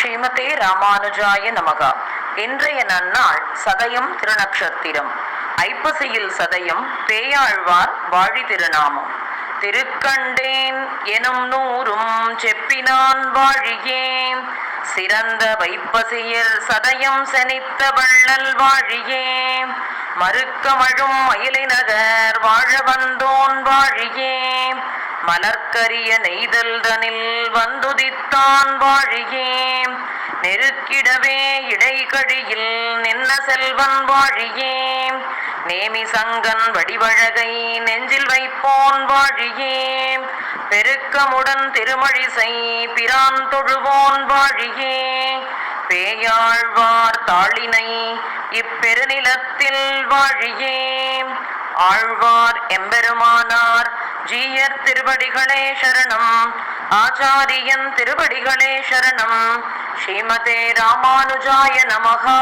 ஸ்ரீமதே ராமானுஜாய நமகா. இன்றைய நன்னாள் சதயம் திருநக்ஷத்திரம். ஐப்பசியில் சதயம் பேயாழ்வார் வாழி திருநாமம். திருக்கண்டேன் எனும் நூறும் செப்பினான் வாழியேன், சிறந்த வைப்பசியில் சதயம் செனித்த வள்ளல் வாழியேன், மறுக்கமழும் மயிலை நகர் வாழ வந்தோன் வாழியேன், மலர்க்கரிய நெய்தல் தனில் வந்துதித்தான் வாழியேன், நெருக்கிடவே இடைகழியில் நின்ன செல்வன் வாழியேன், நேமி சங்கன் வடிவழகை நெஞ்சில் வைப்போன் வாழியேன், பெருக்கமுடன் திருமழிசை பிரான் தொழுவோன் வாழியேன், பேயாழ்வார் தாளினை இப்பெருநிலத்தில் வாழியேன், ஆழ்வார் எம்பெருமானார் ஜீயர் திருவடிகளே சரணம், ஆச்சாரியன் திருவடிகளே சரணம். ஸ்ரீமதே ராமானுஜாய நமஹா.